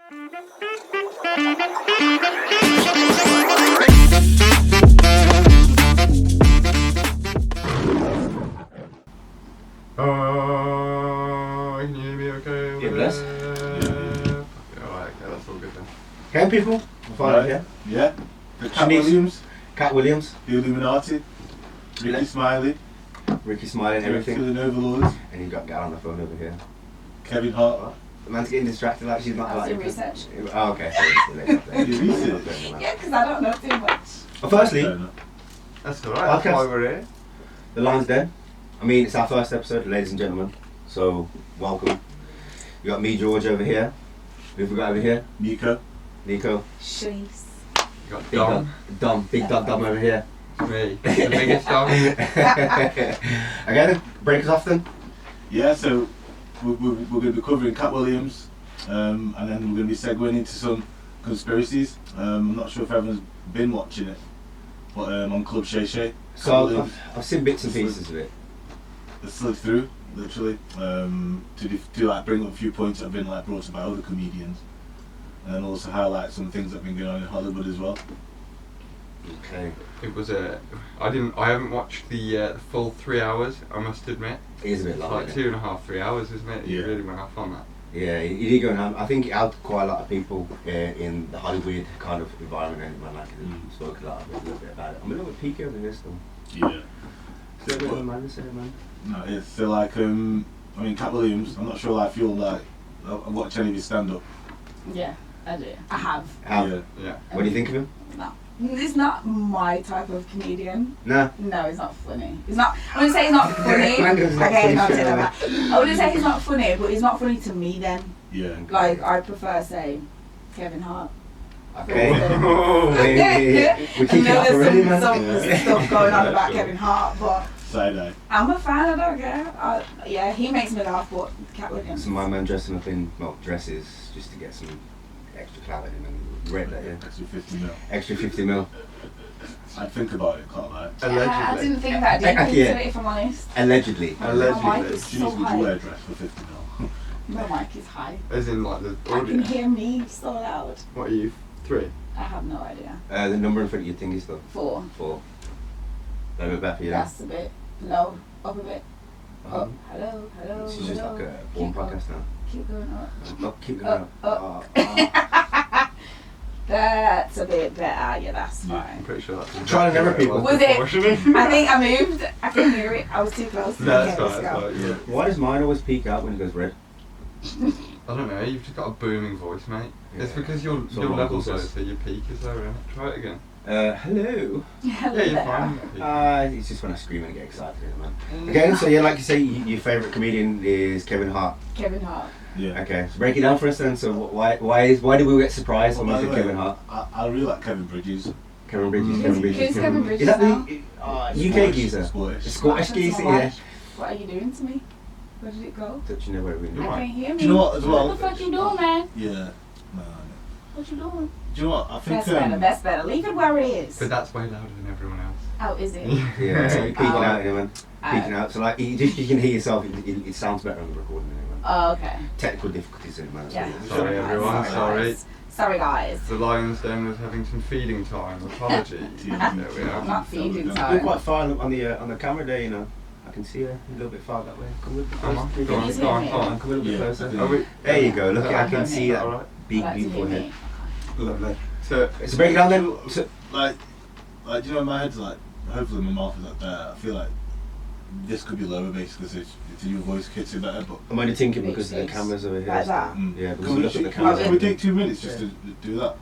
Can you hear me okay? Yeah, bless. Alright, okay, that's all good then. Okay, people? Right. Yeah. Yeah. Cat Williams. Cat Williams. The Illuminati. Ricky Smiley. Ricky Smiley and everything. Feeling overlords. And you've got Gal on the phone over here. Kevin Hart. The man's getting distracted like she's not That's like... your research. Oh, okay. Your research? Yeah, because I don't know too much. Well, firstly, That's alright, that's why we're here. the line's dead. I mean, it's our first episode, ladies and gentlemen. So, welcome. You got me, George, over here. Who have we got over here? Nico. Nico. Sheesh. You got Big Dom. Dom. Big Dom over here. Me. The biggest Dom. Okay then, break us off then. Yeah, so we're going to be covering Cat Williams, and then we're going to be segueing into some conspiracies. I'm not sure if everyone's been watching it, but on Club Shay Shay. So, I've seen bits and pieces of it. It slid through, literally, to like bring up a few points that have been like brought up by other comedians, and also highlight some things that have been going on in Hollywood as well. Okay. It was I haven't watched the full 3 hours, I must admit. It is a bit It's long. like isn't it? 2.5, 3 hours, isn't it? You Yeah. really went off on that. Yeah, he did go on. I think it helped quite a lot of people in the Hollywood kind of environment, and man, like spoke a little bit about it. I'm a little bit peaky over this though. Yeah. Still a bit of a man to say, man. No, it's so like I mean, Cat Williams. I'm not sure like if you'll like watch any of his stand up. Yeah, I do. I have. How? Yeah. Yeah. What do you think of him? No. He's not my type of comedian. Nah. No, he's not funny. He's not. I wouldn't say he's not funny. Mango's not Okay, funny, not sure, say man. that. I wouldn't say he's not funny, but he's not funny to me then. Yeah. Like, I prefer, say, Kevin Hart. Okay. Oh, We keep it up already, man. Some Yeah. stuff going on Yeah, about sure. Kevin Hart, but Side eye. I'm a fan, I don't care. Yeah, he makes me laugh, but Cat Williams. So my man dressing up in dresses just to get some extra clout in him and read that, yeah. Extra 50 mil. Extra 50 mil. I'd think about it, can't lie. I Allegedly. didn't think that deep into Yeah. it, if I'm honest. Allegedly. My Allegedly. mic is She so needs to high. wear a dress for 50 mil. My mic is high. As in like the I can audio. hear me so loud. What are you? 3? I have no idea. The number in front of your thing is though. 4. 4. A bit better for you. That's a bit. No, up a bit. Up. Um, Hello. She's just hello. like a porn Keep going. podcast now. Keep going up. Oh, keep going up. That's a bit better. Yeah, that's I'm fine. pretty sure that's Trying to remember people. Was it? It? I think I moved. I can hear it. I was too close. No, that's Okay, fine, let's that's go. fine, yeah. Why does mine always peak out when it goes red? I don't know, you've just got a booming voice, mate. It's Yeah. because your So level's low, vocals. so your peak is lower, innit? Try it again. Hello. Yeah, you're fine. It's just when I scream and get excited, man. Okay, so yeah, like you say, your favourite comedian is Kevin Hart. Kevin Hart. Yeah. Okay, so break it down for us then. So why did we get surprised when we by said the way, Kevin Hart? I really like Kevin Bridges. Kevin Bridges. Who's- Kevin Bridges. who's Kevin Bridges Is that now? the UK geezer? Scottish. The Scottish What happened geezer, to my yeah. mic? What are you doing to me? Where did it go? Touching the way we I do. Right. can't hear me. Do you know what as well? What the fuck you doing, man? Yeah. No. What you doing? Do you know what? I think That's better. Leave it where it is. But that's way louder than everyone else. Oh, is it? Yeah, you're peeking Oh. out, you know, man. Peeking out. So like, you can hear yourself. It sounds better on the recording, you know, man. Oh, okay. Technical difficulties in it, man. that's Yeah. what it is. Sorry, everyone, sorry. Guys. Sorry, guys. The lion's den was having some feeding time. Apologies. There we I'm are. not feeding You're time. quite far on the camera there, you know. I can see a little bit far that way. Come a little bit Come on, closer. go on, Can you go on, see go me? on. Come a little bit Yeah. closer. Are we- There you go. Look, Is I that can okay? see that Alright. big, Like to hear beautiful head. me. Lovely. So, So break it down then. So, Like, you know, in my head's like, hopefully my mouth is like there. I feel like this could be lower basically, so your voice gets it better. But I'm only thinking Big because the face. cameras over here. Like so- that? Yeah, because can we we, look at the can we camera. take 2 minutes just to do that?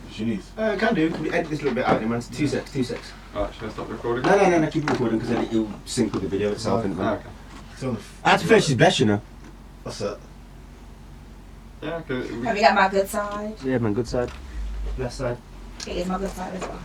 If she needs. Can do. Can we edit this a little bit out, man? 2 secs. 2 secs. alright, should I stop recording? No. Keep it recording because then it'll sync with the video itself. Oh, and Okay. It's on the. That's Fletcher's best, you know. What's that? Yeah, good. Have you got my good side? Yeah, man. Good side. Left side. It is my good side as well.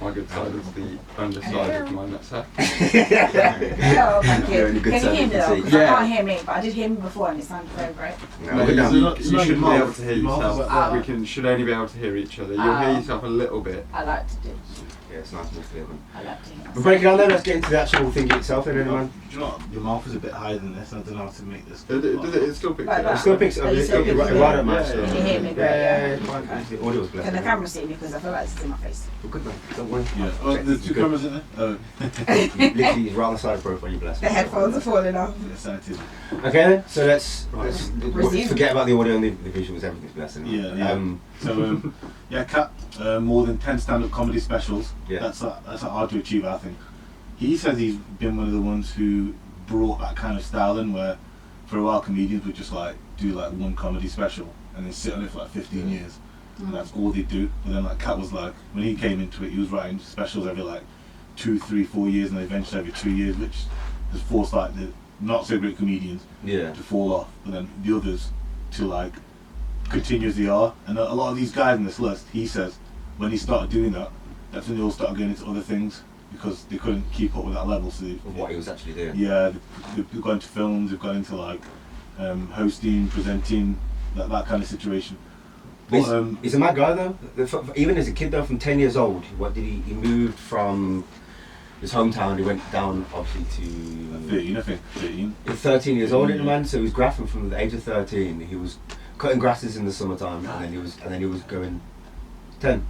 My good side is the underside of my nutsack. Hello, thank You're on you. the good Can you side, hear me you can though? see. Because Yeah. I can't hear me, but I did hear me before and it sounded very great. No, No, we're down. you It's not shouldn't your be mouth. able to hear Your mouth is yourself. like that. We should only be able to hear each other. You'll hear yourself a little bit. I like to do. it's nice to feel them. I love doing We're breaking down then, let's get into the actual thing itself then, man. Do you know what? Your mouth is a bit higher than this. I don't know how to make this. It still picks Like it that. up. It still picks it up, Oh, you it's still still pick it right up? at match. Yeah, so- yeah. Can you hear me? Yeah, Okay. the audio's blessed. Can the camera see me? Because I feel like it's in my face. We're good man, don't worry. Yeah. Oh, there's two Good. cameras in there. Oh. Literally, he's right on the side of the profile, you're blessed. The headphones are falling off. Excited. Okay then, so let's Resume. forget about the audio and the visuals, everything's blessing. Yeah. So yeah, Cat more than 10 stand-up comedy specials. Yeah. That's hard to achieve, I think. He says he's been one of the ones who brought that kind of style in, where for a while comedians would just like do like one comedy special and then sit on it for like 15 years, and that's all they do. But then like Cat was like, when he came into it, he was writing specials every like 2, 3, 4 years, and then eventually every 2 years, which has forced like the not so great comedians Yeah. to fall off, but then the others to like continue as they are. And a lot of these guys in this list, he says, when he started doing that, that's when they all started going into other things because they couldn't keep up with that level. So Of what he was actually doing. yeah, they've gone into films, they've gone into like hosting, presenting, that kind of situation. But, He's a mad guy though. Even as a kid though, from 10 years old, what did he moved from his hometown, he went down obviously to 13, I think. 13. He was 13 years old, Yeah. the man, so he was graphing from the age of 13. He was cutting grasses in the summertime, and then he was going 10.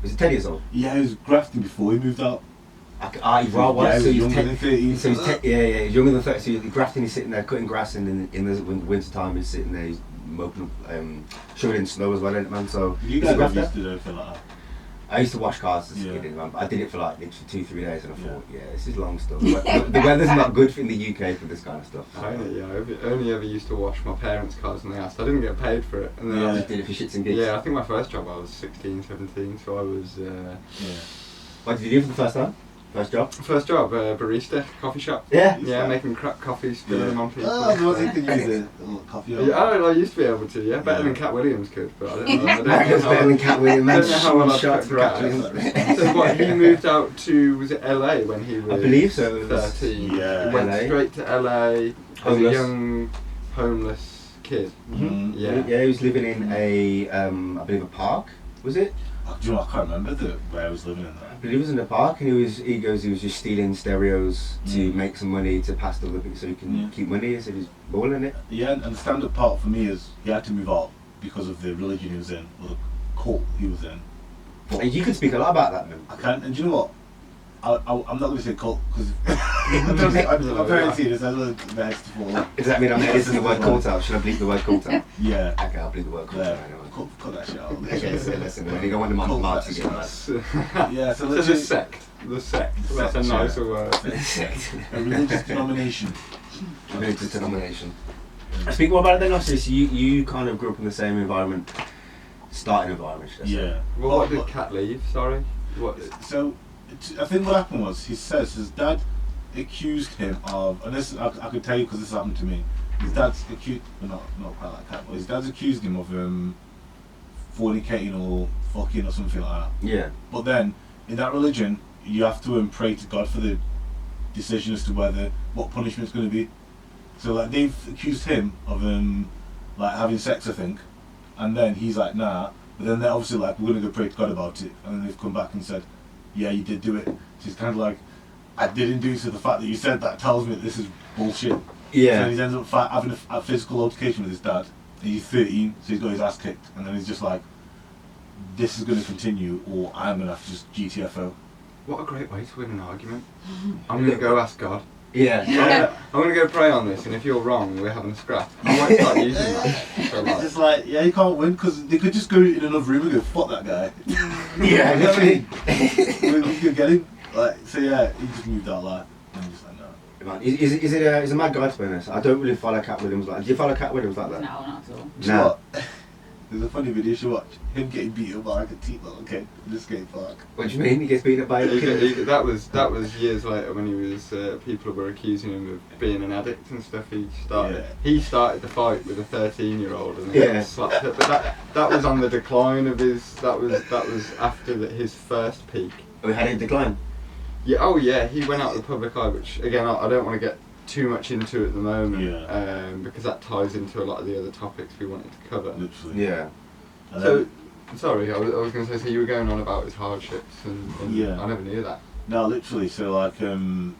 Was he 10 years old? Yeah, he was grafting before he moved out. He was, he was so younger than 13. So he's younger than 30. So he's grafting, he's sitting there cutting grass, and in the winter time he's sitting there, he's moping up, shoving in snow as well, isn't it, man? So You he's a guys grafter. used to do anything like that. I used to wash cars as a Yeah. kid, man, but I did it for like literally 2-3 days, and I Yeah. thought, yeah, this is long stuff. The weather's not good in the UK for this kind of stuff. I only ever used to wash my parents' cars in the house. I didn't get paid for it. And then Yeah. I Just did it for shits and gigs. yeah, I think my first job I was 16, 17, so I was Yeah. What did you do for the first time? First job? first job, barista, coffee shop. Yeah. Yeah, making crack coffees, spilling them on people. Oh, I was thinking you use a little coffee. Yeah, I used to be able to, yeah, better than Cat Williams could, but I don't know. I don't That know was better than Cat Williams, I man. don't know how well I've Shots cooked for Cat. acting. So what, he moved out to, was it LA when he was believe so, it was 13? Yeah. He went LA. straight to LA as Homeless. a young homeless kid. Mhm. Yeah. He was living in a, I believe a park, was it? Do you know, I can't remember where I was living in I that. believe it was in a park, and he was just stealing stereos to Mm. make some money to pass to other people so he can Yeah. keep money, so he was balling it. Yeah, and the stand-up part for me is he had to move out because of the religion he was in, or the cult he was in. And you could speak a lot about that, man. I can't, and do you know what? I'm not going to say cult because my parents see this. I don't want the heads to fall. Does that mean I'm editing the word cult out? Should I bleep the word cult out? Yeah. Okay, I'll bleep the word cult Yeah. out anyway. Cut that shit out. Okay, so listen, man, you don't want the Cult, marks that's again, man. right. Yeah, so So let's the just sect. The sect. That's a Sect, yeah. nicer word. a religious denomination. Religious denomination. Speak more about it then, obviously. So you kind of grew up in the same environment, starting environment, should I say? Yeah. Well, what did Cat leave? Sorry. What? So, I think what happened was, he says his dad accused him of, and this I could tell you because this happened to me. His dad's accused, well, not quite like that, but his dad's accused him of fornicating or fucking or something like that. Yeah. But then, in that religion, you have to pray to God for the decision as to what punishment's going to be. So like they've accused him of like having sex, I think, and then he's like nah. But then they're obviously like, we're going to go pray to God about it, and then they've come back and said, yeah, you did do it. So he's kind of like, I didn't do it, so the fact that you said that tells me that this is bullshit. So Yeah. he ends up having a physical altercation with his dad. And he's 13, so he's got his ass kicked, and then he's just like, this is going to continue, or I'm going to have to just GTFO. What a great way to win an argument. I'm going to go ask God. Yeah. I'm going to go pray on this, and if you're wrong, we're having a scrap. I might start using that. for It's like- just like, yeah, you can't win, because they could just go in another room and go, fuck that guy. Yeah, You know what I literally. mean? We could get him. Like, so yeah, he just moved out like, and I'm just like, no. Man, he's a mad guy, to be honest. I don't really follow Cat Williams like that. Do you follow Cat Williams like No, that? not at all. Do you know what? There's a funny video you should watch. Him getting beat up by like a teen little kid in the skate park. What do you mean? He gets beaten up by a kid? That was years later when he was people were accusing him of being an addict and stuff. He started the fight with a 13-year-old and Yeah. slapped it. But that was on the decline of his. That was after his first peak. We had him decline. Yeah. Oh yeah. He went out of the public eye, which again I don't want to get too much into at the moment. Yeah. Because that ties into a lot of the other topics we wanted to cover. Literally. Yeah. And So, then, Sorry, I was going to say, so you were going on about his hardships, and Yeah. I never knew that. No, literally. So like, and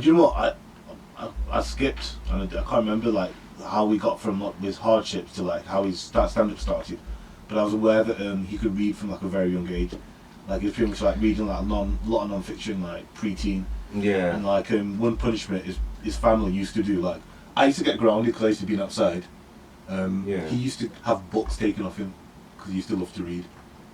you know what? I skipped, and I can't remember like how we got from like his hardships to like how his stand-up started. But I was aware that he could read from like a very young age. Like he was pretty much like reading like a lot of non-fiction, like pre-teen. Yeah. And like one punishment his family used to do. Like I used to get grounded because I used to be outside. Yeah. He used to have books taken off him because he used to love to read.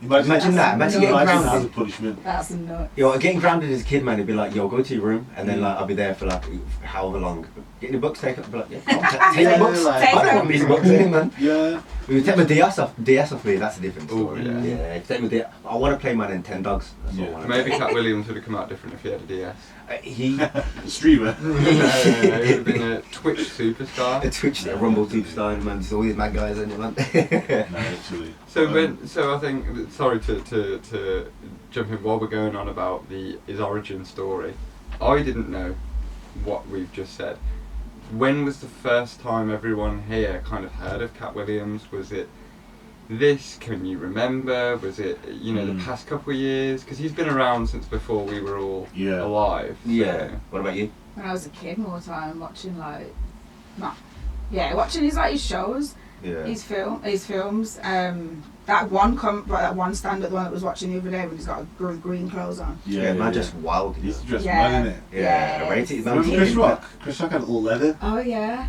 Imagine that. Imagine getting as a grounded. punishment. That's nuts. Yo, getting grounded as a kid, man, it'd be like, yo, go to your room, and then like I'll be there for like however long. Getting the books taken, I'd be like, yeah, come on, take the books. like- Take I don't them. want these books in, man. Yeah. If you take my DS off me, that's a different story. Ooh, yeah. Yeah, if you take my DS, I want to play Man in 10 Dogs. That's all I Yeah. want to Maybe Cat Williams would have come out different if he had a DS. He, Streamer. He would have been a Twitch superstar. a Twitch, a Rumble superstar, man. Just all these mad guys in it, man. No, actually. So I think, sorry to jump in while we're going on about his origin story. I didn't know what we've just said. When was the first time everyone here kind of heard of Cat Williams? Was it this? Can you remember? Was it the past couple of years? Because he's been around since before we were all Yeah. alive. So. Yeah. What about you? When I was a kid, more time watching watching his shows, Yeah. his films. That one stand-up, the one that was watching the other day when he's got green clothes on. Yeah, man, just wild. He used to dress Yeah. mad, innit? Yeah, I rate it. Man, Remember Chris Rock? Chris Rock had all leather. Oh yeah,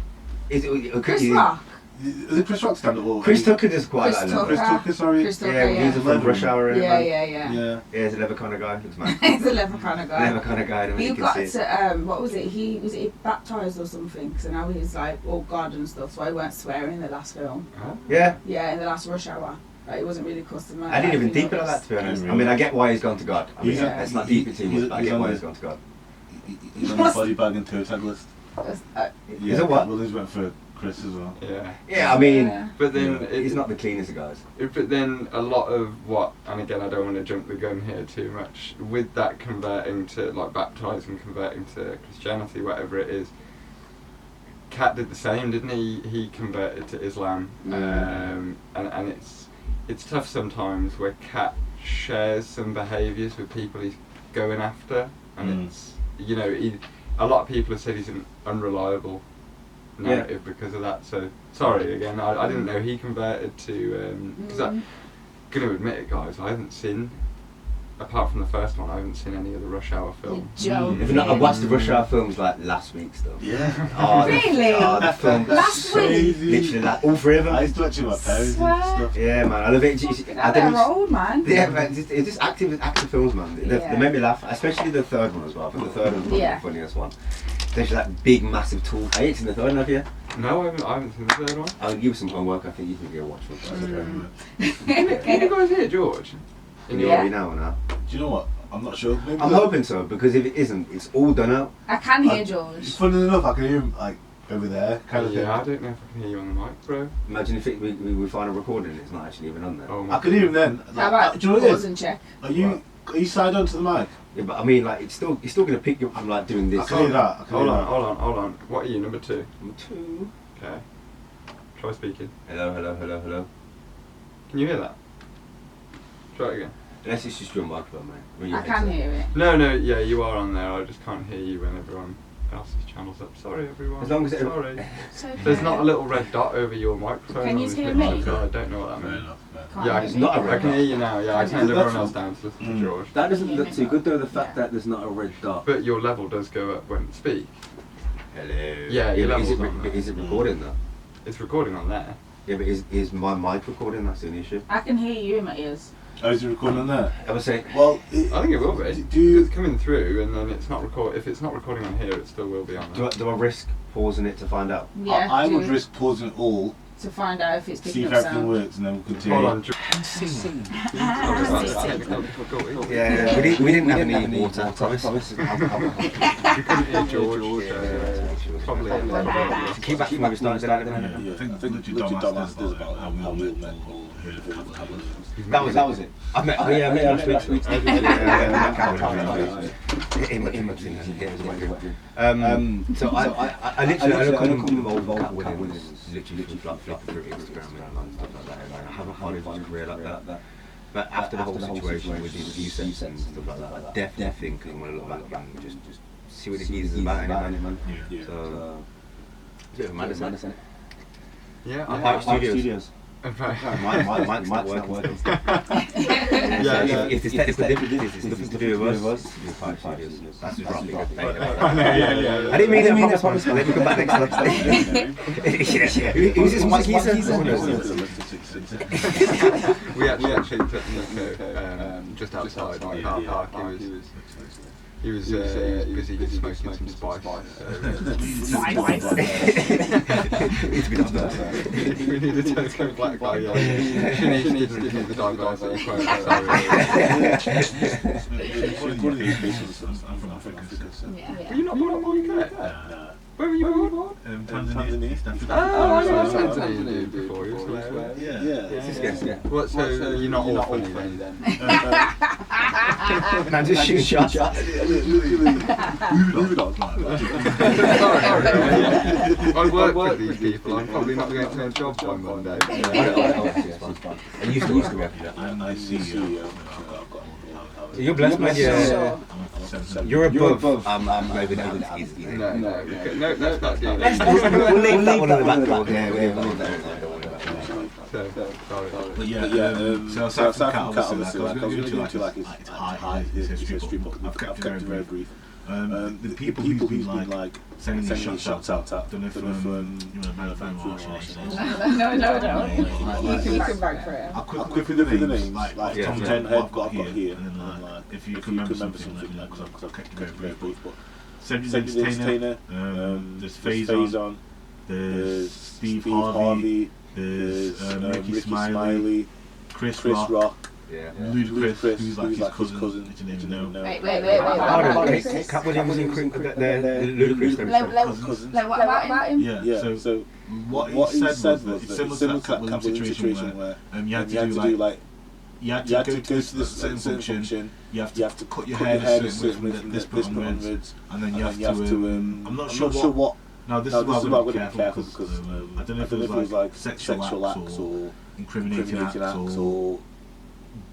Is it, Chris Rock. Is it Chris Rock stand up all? Chris Tucker does quite Chris like Tucker. Chris Tucker, sorry. Chris Tucker, Yeah, he's a Leather. from Rush Hour. Yeah, man. yeah. Yeah. Yeah, he's a leather kind of guy. Looks mad. He's a leather kind of guy. Leather kind of guy. I don't He think you got can see it. to what was it? He baptized or something. So now he's like all God and stuff. So he weren't swearing in the last film. Oh. Yeah. Yeah, in the last Rush Hour. Like, it wasn't really custom. I didn't even deep it like that, to be honest. I mean, I get why he's gone to God. I mean, He's it's not deep it too much, but I he's get on why the- he's gone to God. He's on the body bag and toe tag list. Is it what? Williams went for Chris as well. Yeah. Yeah, I mean, But then Yeah. he's not the cleanest of guys. But then a lot of what, and again I don't want to jump the gun here too much, with that converting to, like baptising, converting to Christianity, whatever it is, Cat did the same, didn't he? He converted to Islam, and it's tough sometimes where Cat shares some behaviours with people he's going after, and it's, a lot of people have said he's an unreliable narrative because of that. So sorry again, I didn't know he converted to because I'm gonna admit it, guys, I haven't seen, apart from the first one, I haven't seen any of the Rush Hour films. Joking. If not, I watched the Rush Hour films like last week still. Yeah. Oh, Really? The film. Last week? Literally that, all three of them. I used to watch it with my parents Swear. and stuff. Yeah, man, I love it. Now they're old, man. Yeah, man, it's just active films, man. They Yeah. made me laugh, especially the third one as well. I think the third one's probably Yeah. the funniest one. There's that big, massive tool. I ain't seen the third one, have you? No, I haven't seen the third one. I'll give you some homework. I think you can go watch one. Can you guys hear George? In Yeah. your now or now? Do you know what? I'm not sure. Maybe I'm hoping so, because if it isn't, it's all done out. I can hear It's George. funny enough, I can hear him like over there, kind of Yeah, I thing. don't know if I can hear you on the mic, bro. Imagine if we find a recording and it's not actually even on there. Oh my I could hear him then. How about do you know what it pause is? and check? Are you side on to the mic? Yeah, but I mean, like, it's still gonna pick you up. I'm like doing this. I can hear that. I can Hold hear on, that. hold on. What are you, number 2? Two. Okay. Try speaking. Hello. Can you hear that? Try it again. Unless it's just your microphone, mate. With your I can headset. hear it. No, yeah, you are on there. I just can't hear you when everyone else's channel's up. Sorry, everyone. As long as it- Sorry. It's okay. There's not a little red dot over your microphone. Can on you this hear picture, me? so I don't know what that Fair means. enough. Can't Yeah, hear It's me. not a I red can dot. hear you now. Yeah, I That's turned everyone fine. else down to listen to Mm. George. That doesn't look too good though. The Yeah. fact that there's not a red dot. But your level does go up when you speak. Hello. Yeah, your but is level's it, on there. is it recording though? It's recording on there. Yeah, but is my mic recording? That's the only issue. I can hear you in my ears. Oh, is it recording on there? I was saying. Well, I think it will be. Do you? It's coming through, and then it's not record. If it's not recording on here, it still will be on there. Do I risk pausing it to find out? Yeah. I would do, risk pausing it all, to find out if it's see picking if up everything sound. works, and then we'll continue. Hold on. Technical difficulty. Yeah, we didn't have any water. I promise. You couldn't hear George. Yeah, probably it. Keep back from where we started. Yeah, I think literally Dom asked us about how real men heard of Cat Williams. That was it. I met him last week. So I literally come involved with him literally flipping through Instagram and stuff like that. I haven't followed his career like that. But after the whole situation with his view sets and stuff like that, I definitely think I'm going to look back and just see what he's about anyway. So, it's a bit of a madness, isn't it? Yeah, Hart Studios. Mike's not working. If there's technical difficulties, it's nothing to do with us. It's Hart Studios. That's just roughly good. I didn't mean that. I promise. Let me come back next time. Who's this Mike? We actually took Nico just outside the car park. He was busy smoking some spice. We need a token black guy. Shanice didn't give the diversity quote. One of these pieces, I'm from Africa. Were you not born in the UK? Where were you born? Tanzania. Oh, I know Tanzania before. He was hilarious. Yeah. What, so you're not all funny then? Man, just shoot shots. Moving on. I work with these people. I'm probably not going to get a job by Monday. I used to work with that. I see you. You're blessed, man. You're above. Maybe No, let's not do that. We'll leave that one in the back door. But so aside from Cat, obviously, like I was going to like his history, but I've kept it very brief. The people who's been like sending these shots out, don't know if Melvin or No. You can back for it. I'll quickly the names, like Tom Ten, what I've got here, and then like if you can remember something, because I've kept it very brief. But Cedric Entertainer, there's Faison, there's Steve Harvey, there's Ricky Smiley, Chris Rock. Yeah. Ludacris, who's like his cousin, which you didn't know. Wait. Cat Williams and Ludacris, Cousin. What about him? Yeah. So what he said was that it's similar to Cat Williams' situation where you had to do like you had to go to this certain function, you have to cut your hair a certain way from this point onwards, and then you have to I'm not sure what. Now this is why we're not careful because I don't know if it was like sexual acts or incriminating acts or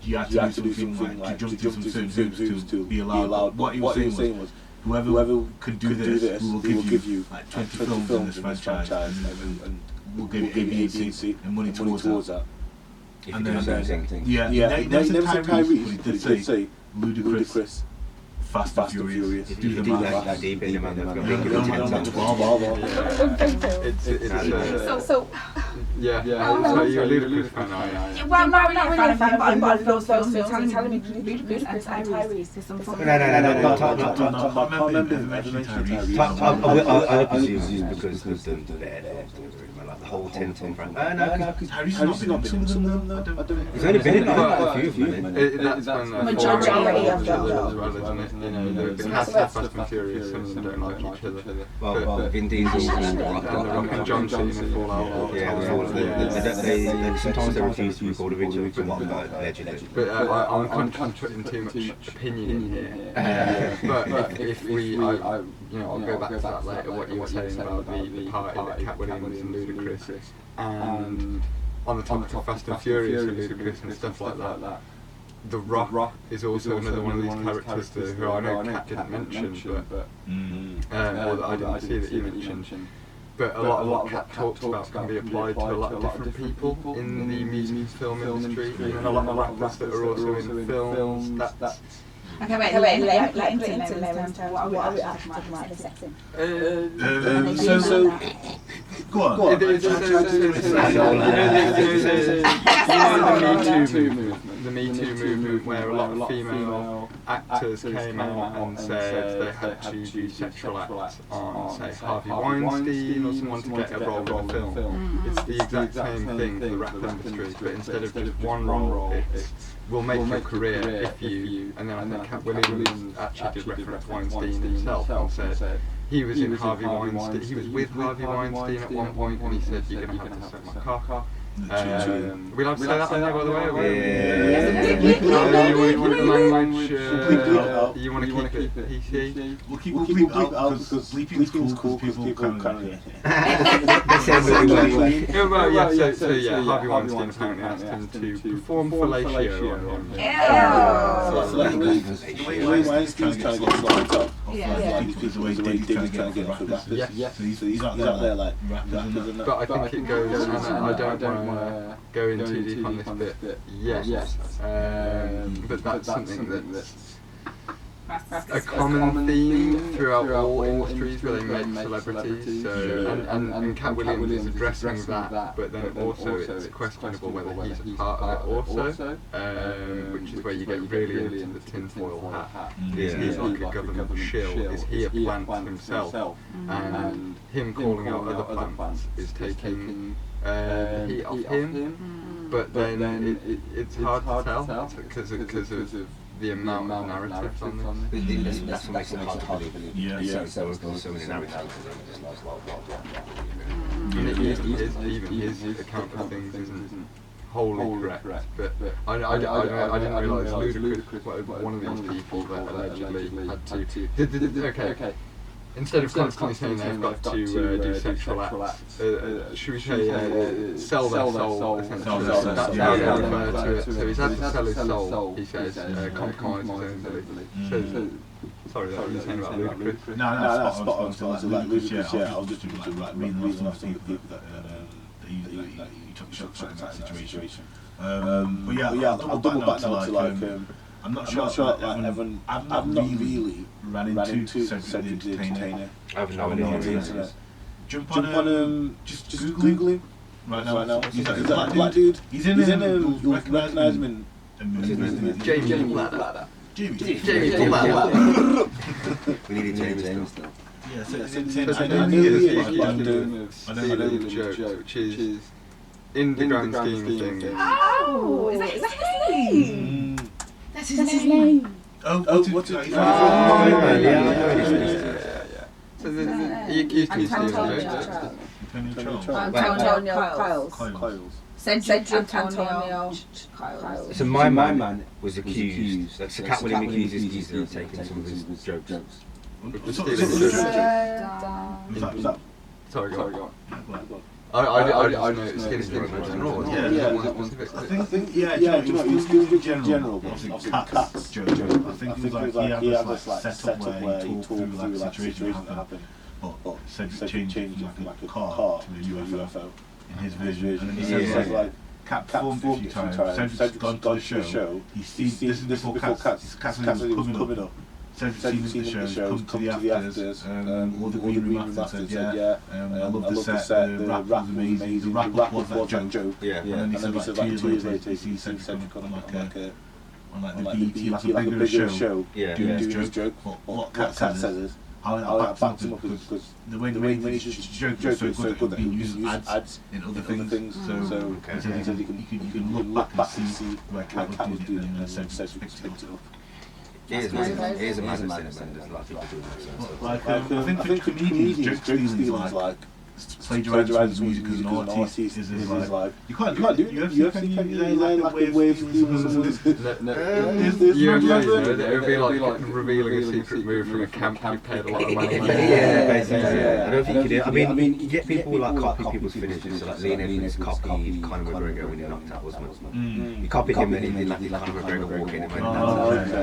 you have to do something like to jump through some certain hoops to be allowed. What he was saying was, whoever can do this, we will give you like 20 films in this franchise, and we'll give ABC and money towards that. And then, he never said Tyrese, but he did say Ludacris, Fast and Furious, do the math. So you're a Ludacris fan, are you? well, I'm not really a fan, but I love those films. You're telling me Ludacris and Tyrese. There's some fucking... No, not remember mentioning Tyrese. I'll presume because of the the whole 10-ton franchise. No, because Tyrese has not been in some of them, though. He's only been in quite a few of them. That's when majority of them. As well, isn't it? You know, they're Fast and Furious, some of them don't like each other. Well, Vin Diesel and The Rock and John Cena fall out. Sometimes they refuse to record a video from what allegedly. But I'm kind of putting too much opinion in here. But if we, I'll go back to that later. What you were saying about the party that Cat Williams and Ludacris, and on the topic of Fast and Furious and Ludacris and stuff like that. The Rock is also another one of these characters who I know Cat didn't mention, but or that I didn't see that you mentioned. But a lot of what Cat talks about can be applied to a lot of different people in the music and film industry, and a lot of rappers that are also in films. That's Okay, wait, let him tell what are we actually talking about the setting? So go on. The Me Too movement, where a lot of female actors came out and said they had to do sexual acts on, say, Harvey Weinstein or someone to get a role in a film. It's the exact same thing for the rap industry, but instead of just one role, it's we'll make your career if you, and then I think Cat Williams actually did reference Weinstein himself and said, he was in Harvey Weinstein. He was with Harvey Weinstein at one point, and he said, "You're going to have to suck my cock." We allowed to say that on there, by the way? You want to keep it PC? We'll keep it out because bleeping's cool because people kind of... So Harvey Weinstein apparently asked him to perform fellatio on him. The way Weinstein's trying to get started up. The way Diddy's trying to get rappers. So he's not there like rappers. But I think it goes, and I don't want to go in too deep on this bit yet, but that's something that's a common theme throughout all industries where they make celebrities. So, and Cat Williams is addressing that, but then also it's questionable whether he's a part of it also, which is where you get really into the tinfoil hat. Is he like a government shill? Is he a plant himself? And him calling out other plants is taking heat off him, but then it's hard to tell because of the amount of narratives on this. That's what makes it hard to believe. So many narratives. And even his account of things isn't wholly correct, but I didn't realise Ludacris, one of these people that allegedly had to... Okay. Instead of constantly saying they've got to do sexual acts, should we say sell their soul, essentially? That's how they refer to it. So he's had to sell his soul, he says, compromise his own belief. Sorry, that was you saying about Ludacris? No, that's spot on. So like Ludacris, I was just reading the last people that he took shots in that situation. But yeah, I'll double back now to like... I'm not sure like everyone. I've not really ran into Cedric the Entertainer. I have no idea. On the internet. Jump on just Google him right now. He's a black dude. He's in you'll recognise him in Jamie Ladder. Jamie Ladder. We need to change his still. Yeah, so it's I know he is stealing jokes, which is in the grand scheme of things. Oh, is that his name? That's his name. What's it? Yeah. So he accused me of stealing jokes. Antonio Kyles. Cedric Antonio Kyles. So my man was accused. So Cat Williams accuses Geezer of taking some of his jokes. Sorry, go on. I know it's stealing jokes in general. I think he was stealing jokes in general, but obviously Cat's joke. I think it was like he had this like setup where he talked through like situations that happened, but said changed from like a car to a UFO in his vision. And then he says like Cat performed a few times. Cedric's gone to the show. He sees this is before Cat's coming up. Cedric's seen the show, come to the afters, all the green room actors said, I love the set, the rap was amazing, the rap was that joke. And then he said like 2 years later, he sees Cedric on like the BET, like a bigger show, doing his joke. But what Cat says is, I'll back him up because the way his joke is so good that he uses ads in other things. So he said you can look back and see where Cat was doing it and Cedric picked it up. He is a massive cinema, and there's a lot of people doing that sort of stuff. I think for comedians, joke stealing is like plagiarising music as an artist is like you can't do it. You have to like waves. It would be like revealing a secret move from a camp you paid a lot of money. Basically. I don't think you do. I mean, you get people like copy people's finishes, so like Liam Evans copied Conor McGregor when he knocked out Usman. You copied him and he did like the Conor McGregor walk in and went,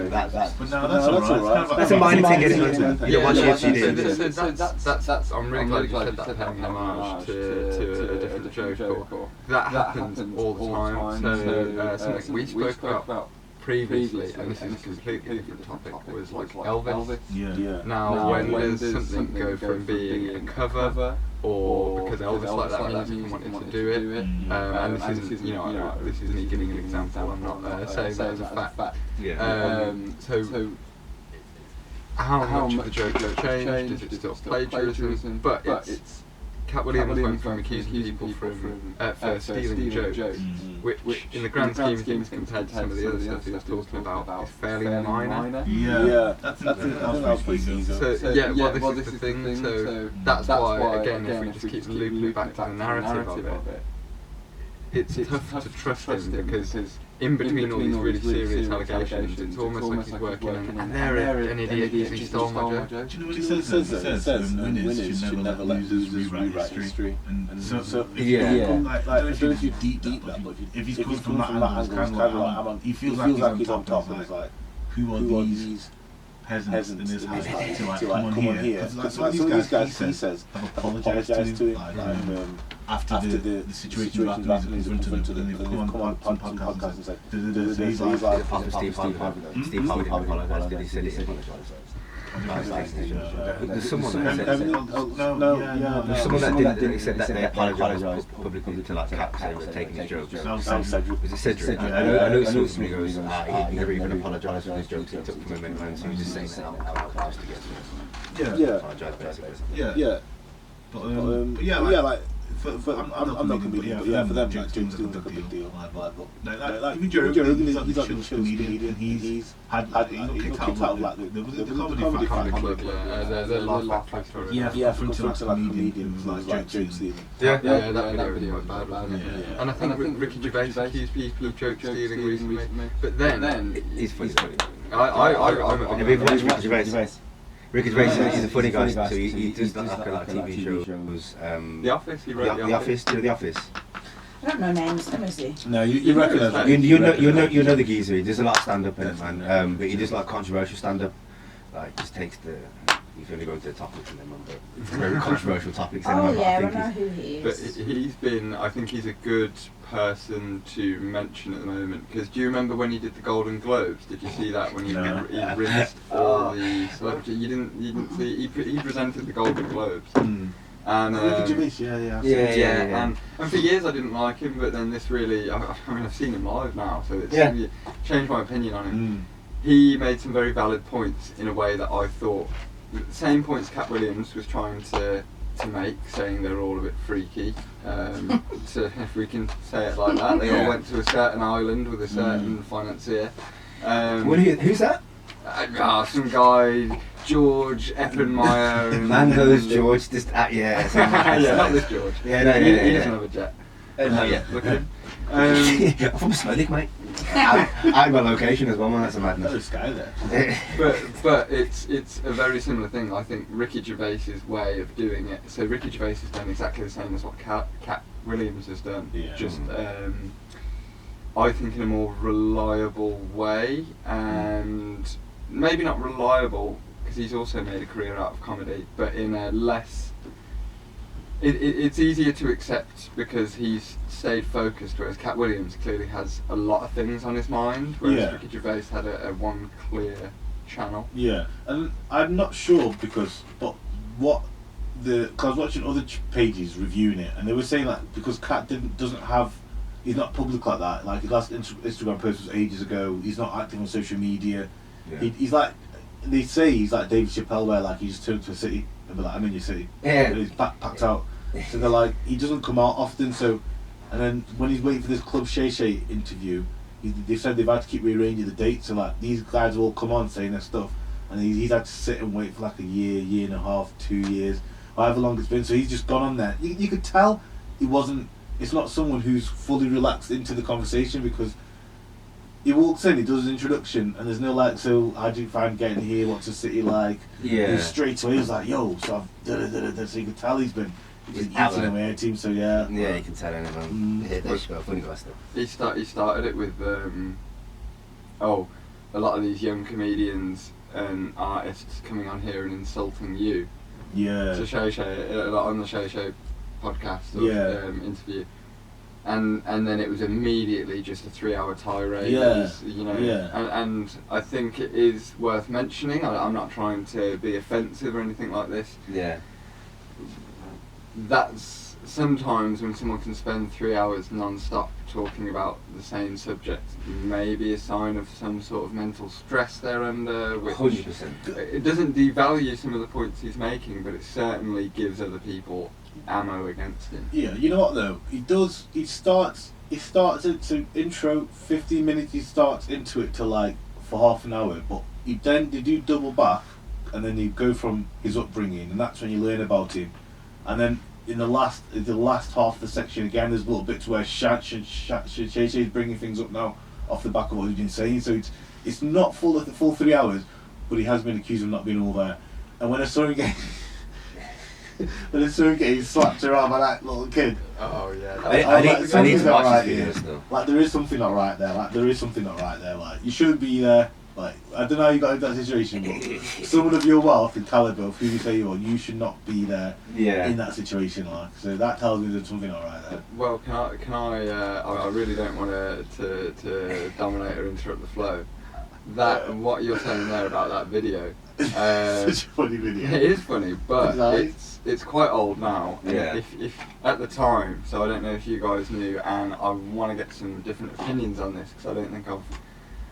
that's alright. That's a minor thing, isn't it? You don't watch UFC. I'm really glad you said that, paying homage to a different joke. That happens all the time. So something we spoke about previously, and this is a completely different topic, was like Elvis. Now when does something go from being a cover or because Elvis liked that music and wanted to do it, and this isn't, this is me giving an example, I'm not saying that as a fact. So how much of the joke has changed? Is it still plagiarism? But it's Cat Williams went from accusing people for stealing jokes, which in the grand scheme of things compared to some of the other stuff he was talking about is fairly minor. Yeah, that's pretty easy. So this is the thing. So that's why, again, if we just keep looping back to the narrative of it, it's tough to trust him because in between all these really serious allegations, it's almost like he's working and they're an idiot because he stole my joke. Do you know what he says? Winners should never let losers rewrite history. And so if you come like I don't know if you deep that, but if he's coming from that angle, it's kind of like he feels like he's on top, and it's like, who are these peasants in this house to come on here? Because some of these guys, he says, have apologised to him. After the situation was confronted and they've come on podcast and said, he's like, Steve Harvey apologised, did he say he apologised? There's someone that said that he said that they apologised publicly to like Cat because they were taking his jokes. Was it Cedric? I know somebody goes, he never even apologised for his jokes he took from him, and so he was just saying that out loud just to get to apologise basically. But like. I'm not comedian, but for them, like, James doing like a big deal. Like even Joe Rogan, he's like the comedian. He's had kicked out of like the comedy club. The Laugh Factory. Yeah, for like comedians like Joe stealing. Yeah, that video was bad, wasn't it? And I think Ricky Gervais accused people of joke stealing recently. But then he's funny. I'm Ricky Gervais. Ricky Gervais is a funny guy, so he does like a TV shows. The Office, he wrote The Office. Do you know The Office? I don't know names. Let me see. No, you recognise that. You know the geezer. He does a lot of stand up and but he does like controversial stand up. Like just takes you can only go into the topics and then on the very controversial topics. Oh yeah, I know who he is. But I think he's a good person to mention at the moment, because do you remember when he did the Golden Globes? Did you see that when he rinsed all the celebrities? You didn't see. He presented the Golden Globes. And and for years I didn't like him, but then this really, I mean I've seen him live now, so it's changed my opinion on him. He made some very valid points in a way that I thought, the same points Cat Williams was trying to make, saying they're all a bit freaky, so if we can say it like that. They all went to a certain island with a certain financier. Who's that? Some guy, George Eppenmeyer. Nando's George, just not this George. He doesn't have a jet. Not yet. Look at him. I'm from Smedic, mate. I'm a location as well, man. That's a madness. There's a guy there. but it's a very similar thing. I think Ricky Gervais's way of doing it. So Ricky Gervais has done exactly the same as what Cat Williams has done. Yeah. Just I think in a more reliable way, and maybe not reliable because he's also made a career out of comedy, but in a less. It's easier to accept because he's stayed focused, whereas Cat Williams clearly has a lot of things on his mind, whereas Ricky Gervais had a one clear channel. Yeah, and I'm not sure because I was watching other pages reviewing it, and they were saying like because Cat he's not public like that. Like his last Instagram post was ages ago. He's not active on social media. Yeah. He's like, they say he's like David Chappelle, where like he just turned to a city and be like, I'm in your city. Yeah. He's packed out. So they're like, he doesn't come out often. So, and then when he's waiting for this Club Shay Shay interview, they said they've had to keep rearranging the dates. So like these guys all come on saying their stuff, and he's had to sit and wait for like a year and a half, 2 years, however long it's been. So he's just gone on there. You could tell it's not someone who's fully relaxed into the conversation, because he walks in, he does his introduction, and there's no like, so how do you find getting here, what's the city like? And straight away he's like, yo, so I've so you can tell he's eating away a team, so yeah, you can tell anyone. Funny guy stuff. He started it with a lot of these young comedians and artists coming on here and insulting you. So Shay Shay, on the Shay Shay podcast or interview, and then it was immediately just a 3-hour tirade. And I think it is worth mentioning. I'm not trying to be offensive or anything like this. That's sometimes when someone can spend 3 hours non-stop talking about the same subject, maybe a sign of some sort of mental stress they're under, which 100%. It doesn't devalue some of the points he's making, but it certainly gives other people ammo against him. Yeah, you know what though? He starts it to intro 15 minutes. He starts into it to like for half an hour, but they do double back, and then you go from his upbringing, and that's when you learn about him, and then in the last half of the section again, there's little bits where Shay's bringing things up now off the back of what he's been saying. So it's not full 3 hours, but he has been accused of not being all there. And when I saw him getting slapped around by that little kid. Oh yeah. I need to watch this video still. Like there is something not right there. Like you shouldn't be there. Like I don't know how you got into that situation, but someone of your wealth and caliber of who you say you are, you should not be there in that situation. Like so that tells me there's something not right there. Well, I really don't want to dominate or interrupt the flow. What you're saying there about that video. Such a funny video. It is funny, but it's quite old now. Yeah. If at the time, so I don't know if you guys knew, and I want to get some different opinions on this because I don't think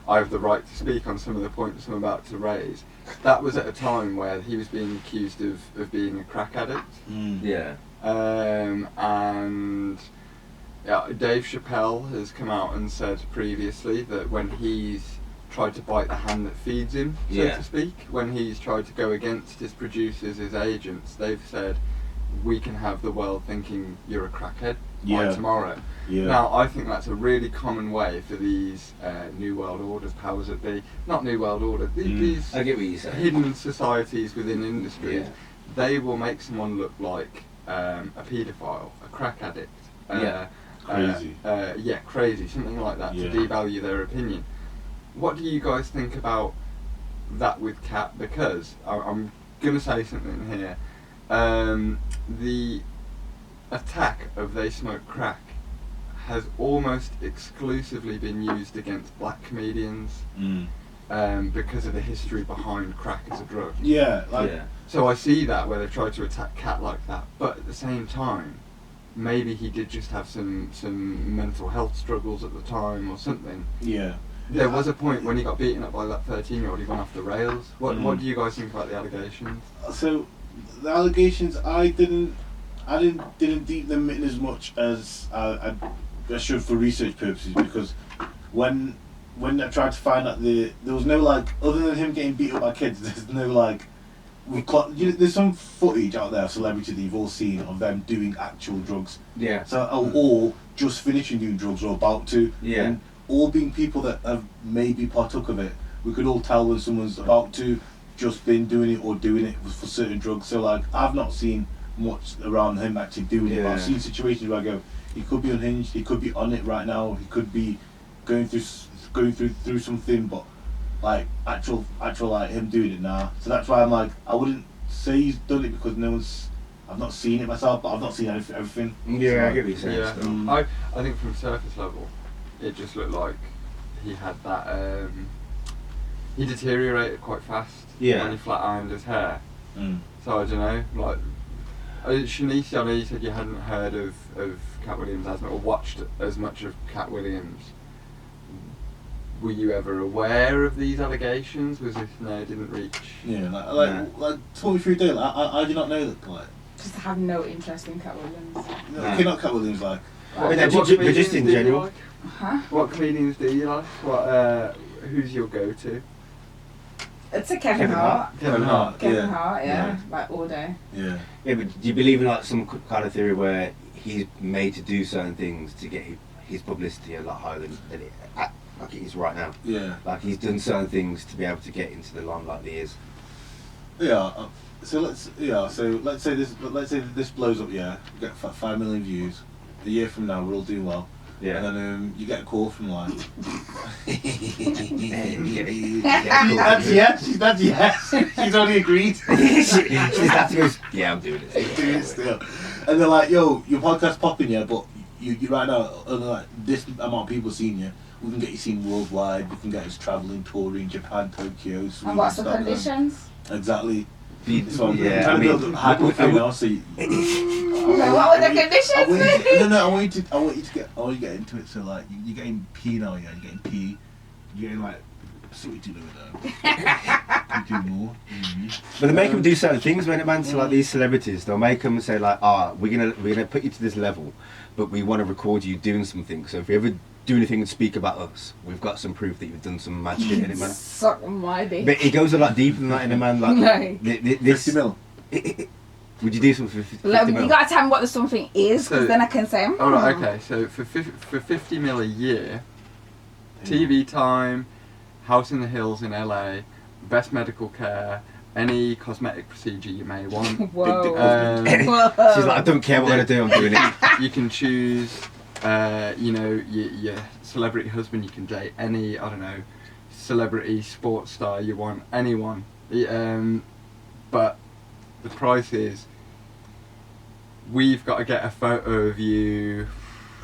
I have the right to speak on some of the points I'm about to raise. That was at a time where he was being accused of being a crack addict. Yeah. And Dave Chappelle has come out and said previously that when he's tried to bite the hand that feeds him, so to speak, when he's tried to go against his producers, his agents, they've said, we can have the world thinking you're a crackhead by tomorrow. Yeah. Now, I think that's a really common way for these New World Orders, powers that be, not New World Order, these I get what you're saying. hidden societies within industries, they will make someone look like a paedophile, a crack addict. Crazy. Crazy, something like that, to devalue their opinion. What do you guys think about that with Kat? Because I'm going to say something here. The attack of They Smoke Crack has almost exclusively been used against black comedians because of the history behind crack as a drug. So I see that where they've tried to attack Kat like that, but at the same time, maybe he did just have some mental health struggles at the time or something. Yeah. There was a point when he got beaten up by that 13-year-old, he went off the rails. What do you guys think about the allegations? So, the allegations, I didn't deep them in as much as I should for research purposes, because when I tried to find out there was no like, other than him getting beat up by kids, there's no like, there's some footage out there of celebrities that you've all seen of them doing actual drugs. Yeah. So, or just finishing doing drugs or about to. Yeah. And all being people that have maybe partook of it, we could all tell when someone's about to, just been doing it or doing it for certain drugs. So like, I've not seen much around him actually doing it, but I've seen situations where I go, he could be unhinged, he could be on it right now, he could be going through something, but like actual like him doing it now. So that's why I'm like, I wouldn't say he's done it because I've not seen it myself, but I've not seen everything. Yeah, so, I get what you're saying. I think from surface level, it just looked like he had that. He deteriorated quite fast when he flat ironed his hair. So I don't know, like Shanice, I know you said you hadn't heard of Cat Williams or watched as much of Cat Williams. Were you ever aware of these allegations? Was it no, it didn't reach? Yeah, like talk me through Dale. I do not know that. Like, Just have no interest in Cat Williams. Okay, not Cat Williams. Like, But just in general. Like? Huh? What comedians do you like? What who's your go-to? It's a Kevin Hart. Kevin Hart. Kevin Hart, like all day. Yeah. Yeah, but do you believe in like some kind of theory where he's made to do certain things to get his publicity a lot higher than it like it is right now? Yeah. Like he's done certain things to be able to get into the limelight that he is. Yeah. So let's say this blows up. Yeah. We get 5 million views. A year from now, we're all doing well. Yeah. And then you get a call from like. That's yes. She's already agreed. She's that goes, yeah, I'm doing it. Doing it still. And they're like, yo, your podcast's popping, yeah, but you right now, only like this amount of people seeing you. We can get you seen worldwide. We can get us traveling, touring, Japan, Tokyo, Sweden. And what's the Scotland. conditions? Exactly. So I'm Yeah, trying to build a hype for you now. So What were the conditions? I want you to get into it. So like, you're getting P now, yeah. You're getting P. You're getting like, sweet to do with that. You do more. But they make them do certain things, when it man. So like these celebrities, they'll make them say like, we're gonna put you to this level, but we want to record you doing something. So if you ever do anything and speak about us, we've got some proof that you've done some mad shit in it, man. Suck my dick. But it goes a lot deeper than that in a man. Like No. this. 50 mil. Would you do something for 50 Like, mil? you gotta tell me what the something is, because So- then I can say, All right, okay. So for 50 mil a year, TV time, house in the hills in LA, best medical care, any cosmetic procedure you may want. Whoa. Um, She's like, I don't care what I'm gonna do, I'm doing it. You can choose, your celebrity husband. You can date any, I don't know, celebrity sports star you want, anyone. But the price is, we've got to get a photo of you.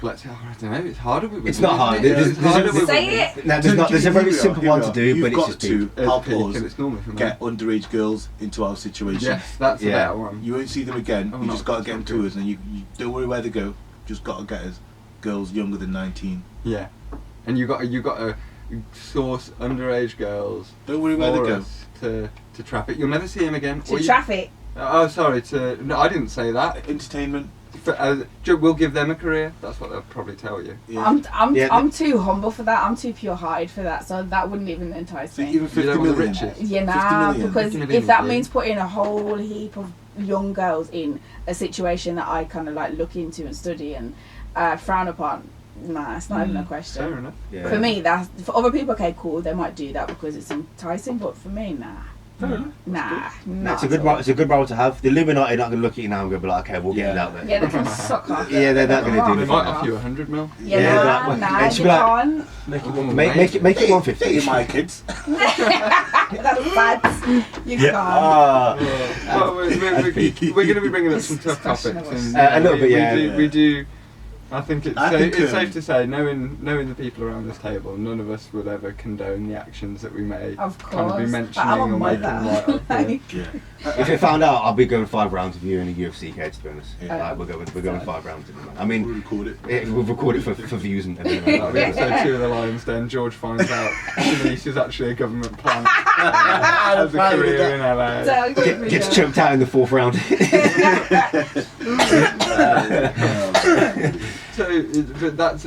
Let's say, I don't know. It's harder with. It's not hard. It's There's- harder there's- with Say women. it. No, there's a very simple one to do, You've but it's got just to big. help It's peak us and it's normal for me. get underage girls into our situation. Yes, that's a Yeah. better one. You won't see them again. Oh, You no, just got to get them that's to good. us, and you don't worry where they go. Just got to get us girls younger than 19. Yeah, and you got to source underage girls. Don't worry where they for go. us to traffic. You'll never see him again. To Or you- traffic. Oh, sorry. No, I didn't say that. Entertainment. We'll give them a career. That's what they'll probably tell you. Yeah. I'm too humble for that. I'm too pure-hearted for that. So that wouldn't even entice So me. even 50 don't want the million. riches. Yeah, 50 nah, million. because 50 million if that is means big. putting a whole heap of young girls in a situation that I kind of like look into and study and frown upon, nah, it's not even a question. Fair enough. Yeah. For me, that's for other people. Okay, cool, they might do that because it's enticing, but for me, nah, nah. It's a good role. It's a good role to have. The Illuminati are not going to look at you now and go, like, okay, we'll get it out there. Yeah, they can suck off. Yeah, they're not going to do They it. might offer you 100 mil. Yeah, Yeah, nah, that- nah, and she'll you be like- can't. Make it 150. Hey, my kids. That's bad. You can't. Well, we're going to be bringing up some tough topics. And, A little bit, yeah. We do. I think it's I think, it's safe to say, knowing the people around this table, none of us would ever condone the actions that we may Of kind of be course. mentioning I'm a or making mother. light of. Yeah. Yeah. If it found out, I'll be going 5 rounds with you in a UFC cage, to be honest. Yeah. Like, we're going 5 rounds in a man. I We'll mean, record it. we'll record it for views and everything. That'll be episode 2 of the Lions Den. George finds out Denise is actually a government plant. Has a career in LA. So, Gets choked out in the 4th round. So, but that's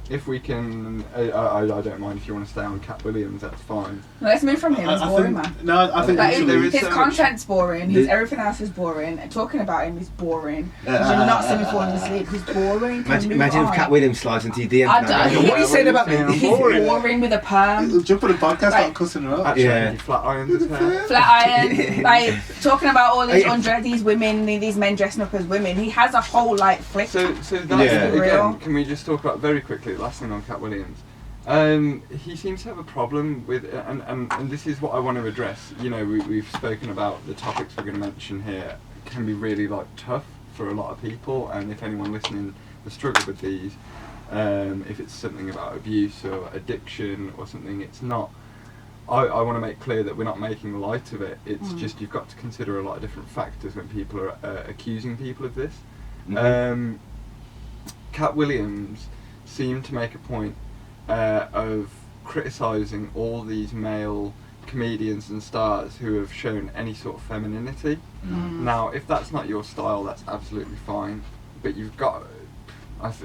if we can. I don't mind if you want to stay on Cat Williams. That's fine. Let's move from him. He's I boring, think, man. no, I think Like, there literally- is his so much- content's boring. His everything else is boring. And talking about him is boring. You should not see me falling asleep. He's boring. Can we move Imagine if on? Cat Williams slides into your DMs. I now. don't- What are you saying about me? Yeah, He's boring. boring with a perm. Jump on the podcast, Right. start cussing her out. Actually, Yeah. he flat irons his hair. Flat iron, like talking about all these Hey. these women, these men dressing up as women. He has a whole like flick. So that's Yeah. again. Real. Can we just talk about very quickly the last thing on Cat Williams? He seems to have a problem with, and this is what I want to address. You know, we've spoken about the topics we're going to mention here can be really like tough for a lot of people, and if anyone listening has struggled with these, if it's something about abuse or addiction or something, it's not. I want to make clear that we're not making light of it. It's just you've got to consider a lot of different factors when people are accusing people of this. Mhm. Cat Williams seemed to make a point of criticising all these male comedians and stars who have shown any sort of femininity. Now, if that's not your style, that's absolutely fine. But you've got, It's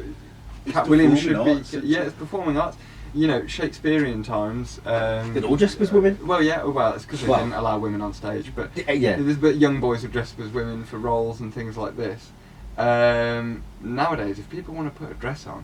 Cat Williams should performing arts, be. isn't Yeah, it? it's performing arts. You know, Shakespearean times. Did all dress up as women? Well, yeah. Well, it's because they Well. didn't allow women on stage, but. Yeah. But young boys would dress up as women for roles and things like this. Nowadays, if people want to put a dress on,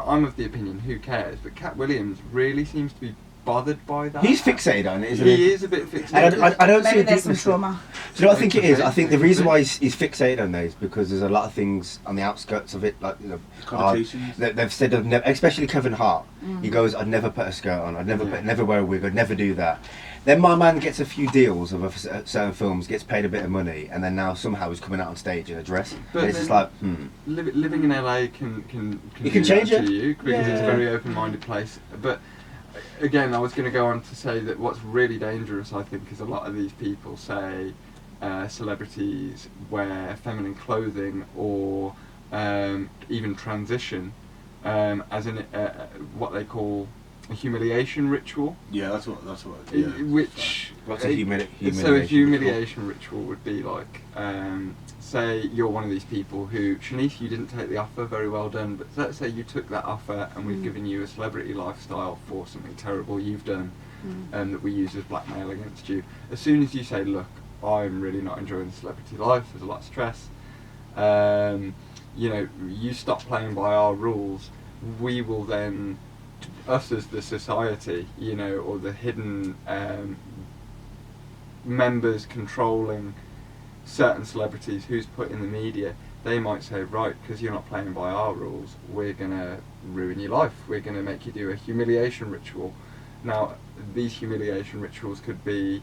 I'm of the opinion, who cares? But Cat Williams really seems to be bothered by that. He's fixated on it, isn't He he? is a bit fixated. And I don't see Maybe a there's some difference. trauma. Do you know what I think it is? I think the reason why he's fixated on those because there's a lot of things on the outskirts of it, like Connotations. they've said, especially Kevin Hart. He goes, "I'd never put a skirt on. I'd never wear a wig. I'd never do that." Then my man gets a few deals of certain films, gets paid a bit of money, and then now somehow he's coming out on stage in a dress. But And it's just then- like, Living in LA can You do can change that it. to you because it's a Yeah. very open-minded place. But again, I was going to go on to say that what's really dangerous, I think, is a lot of these people say celebrities wear feminine clothing or even transition as in what they call a humiliation ritual. Yeah, that's what. Yeah. Which What's a humiliation? So a humiliation ritual would be like, say you're one of these people who, Shanice, you didn't take the offer, very well done, but let's say you took that offer and we've given you a celebrity lifestyle for something terrible you've done, that we use as blackmail against you. As soon as you say, look, I'm really not enjoying the celebrity life, there's a lot of stress, you know, you stop playing by our rules, we will then, us as the society, you know, or the hidden members controlling certain celebrities who's put in the media, they might say, right, because you're not playing by our rules, we're going to ruin your life, we're going to make you do a humiliation ritual. Now, these humiliation rituals could be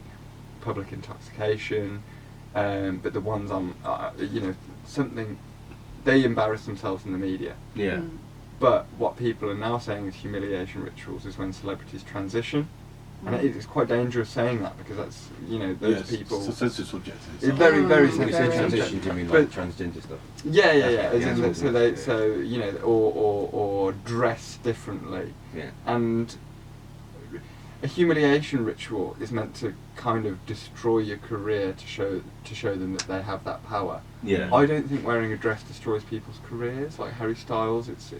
public intoxication, but the ones on, you know, something, they embarrass themselves in the media. Yeah. But what people are now saying is humiliation rituals is when celebrities transition. And it's quite dangerous saying that because that's, you know, those people... It's a sensitive subject. It's very, very sensitive Very subject. transition, do you mean like transgender stuff? Yeah. As Yeah, in that's that, what we- so you know, or dress differently. Yeah. And a humiliation ritual is meant to kind of destroy your career to show them that they have that power. Yeah. I don't think wearing a dress destroys people's careers. Like Harry Styles, it's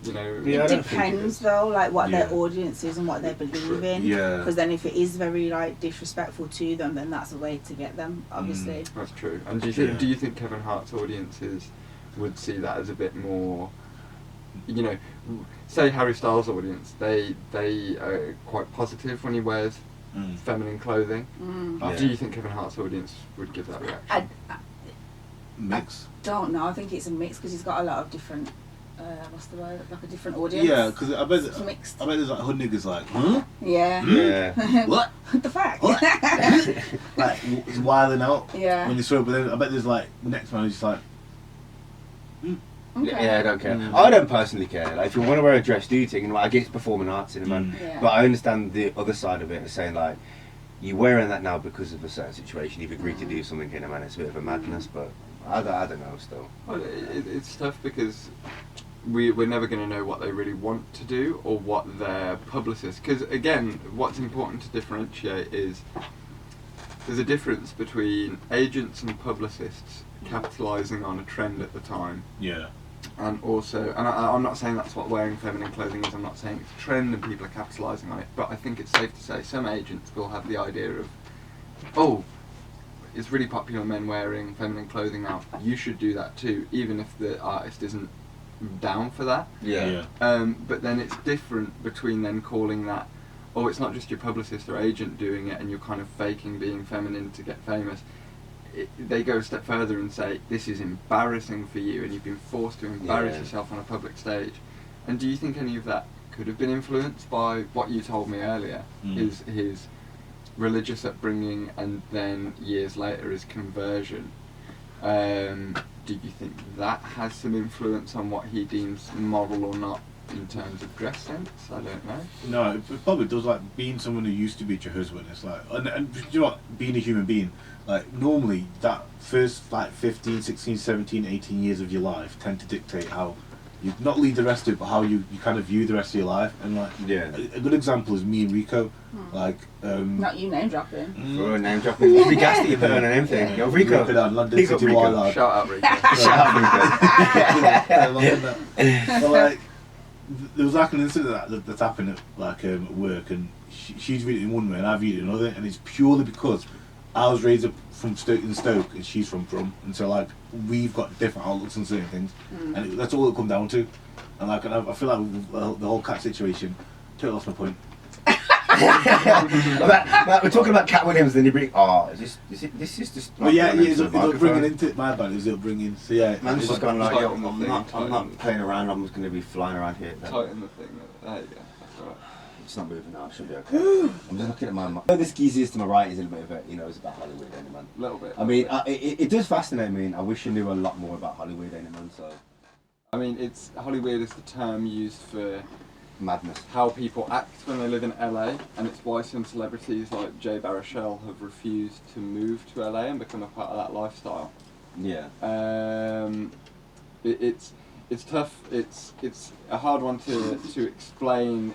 you know. Yeah, I It don't think it depends is. though, like what their Yeah. audience is and what they believe in. Yeah. Because then if it is very like disrespectful to them, then that's a way to get them, obviously. That's true. And do Yeah. you think Kevin Hart's audiences would see that as a bit more, you know, say Harry Styles' audience, they are quite positive when he wears feminine clothing. Mm. Do you think Kevin Hart's audience would give that reaction? I Mix. don't know. I think it's a mix because he's got a lot of different. What's the word? Like a different audience. Yeah, because I bet It's mixed. there's like hood niggas like, huh? Yeah. Yeah. What? What the fuck? What? Like he's wilding out Yeah. when you saw it, but then I bet there's like next man who's just like, Okay. Yeah, I don't care. I don't personally care. Like, if you want to wear a dress, do your thing. And like, I get it's performing arts in a man. Yeah. But I understand the other side of it and saying like, you're wearing that now because of a certain situation. You've agreed to do something in a man. It's a bit of a madness, but I don't know still. Well, it's tough because we're never going to know what they really want to do or what their publicists. Because again, what's important to differentiate is there's a difference between agents and publicists capitalising on a trend at the time. yeah, And also, and I'm not saying that's what wearing feminine clothing is, I'm not saying it's a trend and people are capitalising on it, but I think it's safe to say some agents will have the idea of, oh, it's really popular men wearing feminine clothing now, you should do that too, even if the artist isn't down for that. yeah. But then it's different between then calling that, oh, it's not just your publicist or agent doing it and you're kind of faking being feminine to get famous. They go a step further and say, this is embarrassing for you and you've been forced to embarrass yourself on a public stage. And do you think any of that could have been influenced by what you told me earlier, is his religious upbringing and then years later his conversion? Do you think that has some influence on what he deems moral or not in terms of dress sense? I don't know. No, it probably does. Like being someone who used to be Jehovah's Witness, like, and you know what, being a human being, like normally that first like 15, 16, 17, 18 years of your life tend to dictate how you not lead the rest of it, but how you kind of view the rest of your life. And like a good example is me and Rico. Like Not you name dropping. For a name dropping, every gas that you put on anything. Yo, Rico. Rip it out, London Big up City Rico. Wildlife. Shout out, Rico. But like, there was like an incident that's happened at like at work, and she's viewed it in one way and I viewed it in another, and it's purely because I was raised up from Stoke and she's from Brum, and so like we've got different outlooks on certain things, and that's all it come down to. And like I feel like with the whole cat situation, totally lost my point. We're talking about Cat Williams, then you bring. Oh, this is just. But yeah, it's it's upbringing into it. My bad, it was the upbringing. So yeah, Man's it's just gone like, yo, Tighten the I'm thing, not tighten. playing around. I'm just going to be flying around here. Tighten the thing. There you go. That's all right. It's not moving now. It should be okay. I'm just looking at my. This geezer is to my right is a little bit of a, it's about Hollywood, ain't it, man? A little bit. I mean, it does fascinate me. And I wish I knew a lot more about Hollywood, ain't it, man? So I mean, it's Hollywood is the term used for madness. how people act when they live in LA, and it's why some celebrities like Jay Baruchel have refused to move to LA and become a part of that lifestyle. Yeah. It's tough. It's a hard one to explain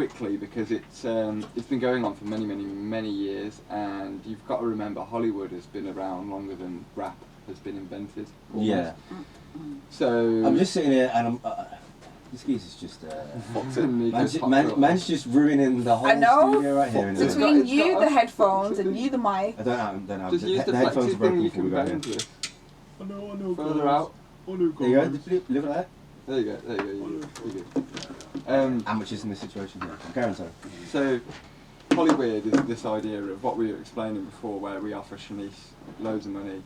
quickly because it's been going on for many years, and you've got to remember Hollywood has been around longer than rap has been invented. Almost. Yeah. So I'm just sitting here and I'm. This geezer's just. Man's just ruining the whole I know. studio right here. Isn't it? Between It's you, got the us. headphones, and you, the mic. I don't know. just use the headphones flexi are broken thing you before can we go bend here. with. I know, Further guys. out. I know, There you go. guys. Just leave it like that. There you go. You're good. Amateurs in this situation here. I'm Karen, sorry. So, Hollywood is this idea of what we were explaining before, where we offer Shanice loads of money,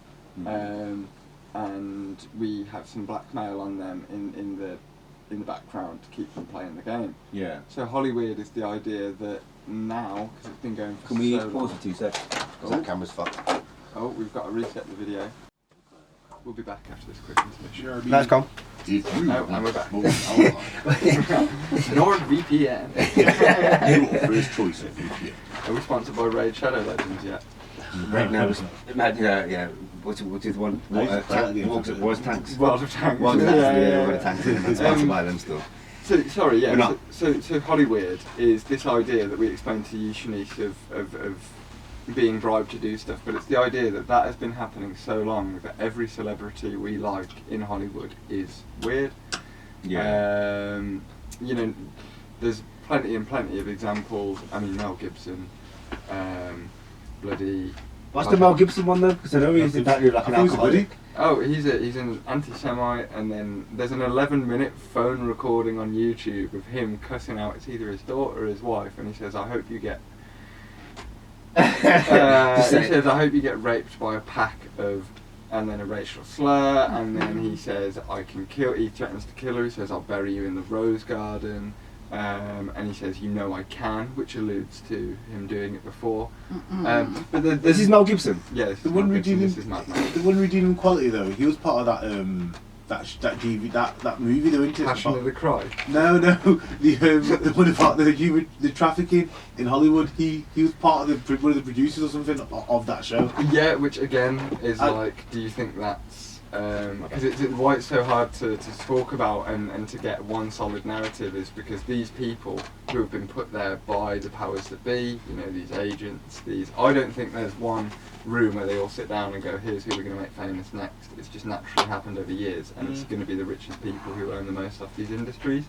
and we have some blackmail on them in the background to keep them playing the game. Yeah. So Hollywood is the idea that now, because it's been going for Can we so pause long. for 2 seconds? Because that camera's fucked. Oh, we've got to reset the video. We'll be back after this quick intermission. Nice, Con. Oh, and we're back. NordVPN. VPN. Your first choice of VPN. Are we sponsored by Raid Shadow Legends yet? Right now, yeah. What's the one? Was tanks. World of Tanks. World of Tanks. Yeah. World of Tanks. And sponsored by them still. So sorry, yeah. We're not. So Hollywood is this idea that we explained to you, Shanice, of being bribed to do stuff, but it's the idea that has been happening so long that every celebrity we like in Hollywood is weird. Yeah. You know, there's plenty of examples. I mean, Mel Gibson, bloody. What's the Mel Gibson one though? Because I know he's exactly like an alcoholic. Oh, he's an anti-Semite, and then there's an 11-minute phone recording on YouTube of him cussing out. It's either his daughter or his wife, and he says, "I hope you get." He says, "I hope you get raped by a pack of," and then a racial slur, and then he says, "I can kill." He threatens to kill her. He says, "I'll bury you in the rose garden," and he says, "You know I can," which alludes to him doing it before. But This is Mel Gibson. Yeah, this The is one Mel Gibson, redeeming, this is Mad Max. the one redeeming quality though. He was part of that movie though, isn't it? Passion of the Christ. No, the one about the trafficking in Hollywood. He was part of one of the producers or something of that show. Yeah, which again is I- like, do you think that's because it's why it's so hard to talk about and to get one solid narrative is because these people who have been put there by the powers that be, you know, these agents, I don't think there's one room where they all sit down and go, here's who we're going to make famous next. It's just naturally happened over years, and it's going to be the richest people who earn the most off these industries.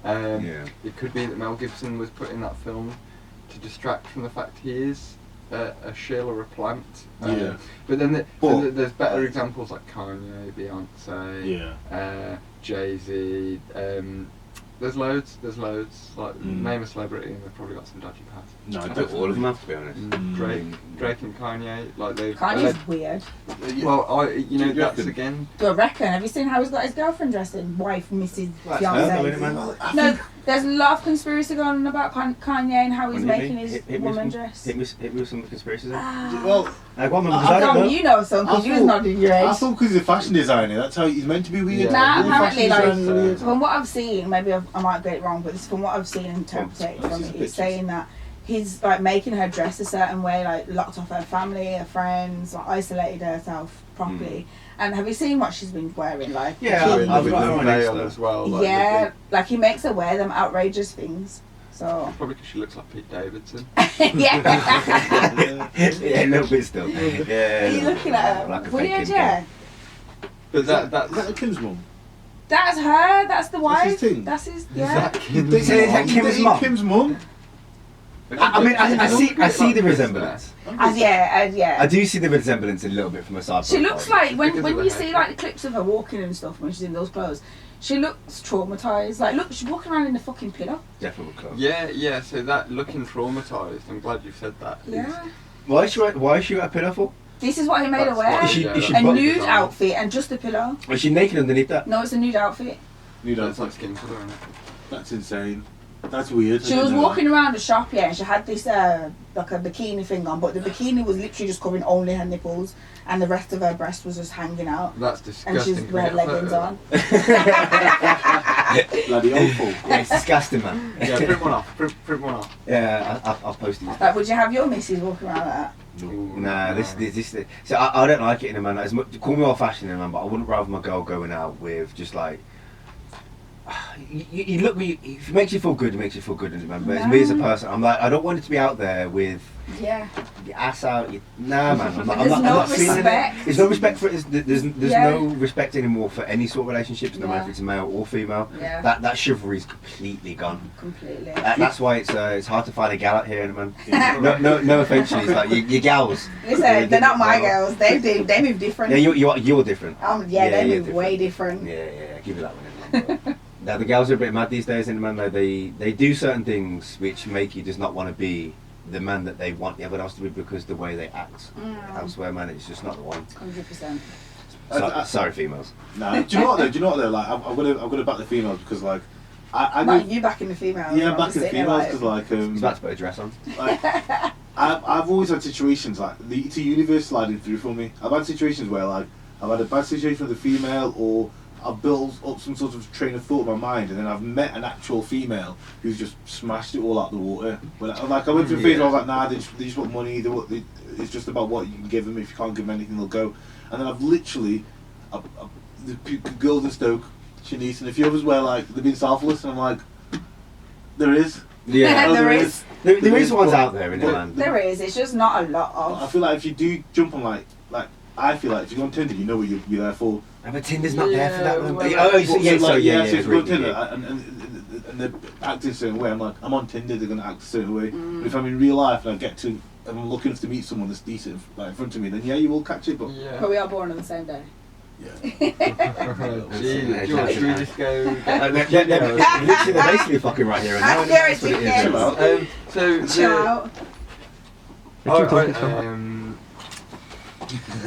It could be that Mel Gibson was put in that film to distract from the fact he is a shill or a plant. But then there's better examples like Kanye, Beyonce, Jay-Z. There's loads. Like, name a celebrity and they've probably got some dodgy past. No, I think all of them have to be honest. Drake and Kanye, like they've. Kanye's weird. Well, that's reckon? again. Do I reckon? Have you seen how he's got his girlfriend dressed in? Wife, Mrs. Well, that's her, isn't it, Fiance. man? No, there's a lot of conspiracy going on about Kanye and how he's What do you making think? his woman dress. Hit me with some conspiracies. Well, I got them because I don't know. You know some because you was not in your I age. thought because he's a fashion designer, that's how he's meant to be weird. Yeah. Nah, All apparently, fashion like, designers are weird. from what I've seen, maybe I might get it wrong, but it's from what I've seen and interpreted from it, it's saying that he's like making her dress a certain way, like locked off her family, her friends, like isolated herself properly. And have you seen what she's been wearing? Like, Yeah, he- With I've the got her on veil Insta. as well. Like, yeah, like he makes her wear them outrageous things. So probably because she looks like Pete Davidson. yeah, Yeah, a little bit still. Yeah. are you looking at Like a her? fake Weird, Kim yeah. But Is that that's Kim's mum? That's her. That's the wife. his thing? That's his. Is Yeah. that Kim? Is that Kim's mum? Kim's mum? I mean, I see the resemblance. Yeah. I do see the resemblance a little bit from a side. She looks like when Because of the you hair. see like the clips of her walking and stuff when she's in those clothes, she looks traumatized. Like look, she's walking around in a fucking pillow. definitely close. Yeah. So that looking traumatised. I'm glad you said that. Yeah. Why is she at a pillow for? This is what he made her That's wear. what Is she- is she A butt- nude design. outfit and just a pillow. Is she naked underneath that? No, it's a nude outfit. You That's know, like skin colour. Isn't it? that's insane. That's weird. She was walking around the shop, and she had this like a bikini thing on, but the bikini was literally just covering only her nipples, and the rest of her breast was just hanging out. That's And disgusting. she's Can we wearing get a leggings photo on. of that? Bloody awful. Yeah, it's disgusting, man. Yeah, print one off. Print one off. Yeah, I'll post it. Like, would you have your missus walking around like that? Nah, this. So I don't like it in a man. As much, call me old fashioned in a man, but I wouldn't rather my girl going out with just like. you look, if it makes you feel good, it makes you feel good, man. But me as a person, I'm like, I don't want it to be out there with your ass out. Nah, man. There's no respect. There's no respect for it. There's Yeah. no respect anymore for any sort of relationships, no matter if it's a male or female. Yeah. That chivalry is completely gone. Completely. That's why it's hard to find a gal out here, man. No offense, it's like your gals. Listen, they're not my girls. They move different. Yeah, you're different. They you're move way different. Yeah, give you that one. Now the gals are a bit mad these days, and man, they do certain things which make you just not want to be the man that they want everyone else to be because the way they act elsewhere, man, it's just not the one. 100%. Sorry, females. Nah, do you know what though? Like, I'm gonna back the females because like, I Not you backing the females. yeah, I'm back just in the sitting females there because like, He's about to put a dress on. like I've always had situations like it's a universe sliding through for me. I've had situations where like I've had a bad situation with a female, or I've built up some sort of train of thought in my mind, and then I've met an actual female who's just smashed it all out the water. But I went through a phase where I was like, nah, they just want money. It's just about what you can give them. If you can't give them anything, they'll go. And then I've literally, the girls in Stoke, Shanice, and a few others where like they've been selfless, and I'm like, there is. Yeah, No, there is. There is ones out there in the But- land. There is. It's just not a lot I of. feel like if you do jump on like I feel like if you go on Tinder, you know what you're there for. But Tinder's not there for that. Yeah, one. well, Oh, so So if you go agreed, on Tinder yeah. and they're acting a certain way, I'm like, I'm on Tinder, they're going to act a certain way. But if I'm in real life and and I'm looking to meet someone that's decent like in front of me, then yeah, you will catch it. But Yeah. But we are born on the same day. Gee, George, should we just go? Literally, they're basically fucking right here and now. Yeah, That's what it is. it's Chill So, Ciao.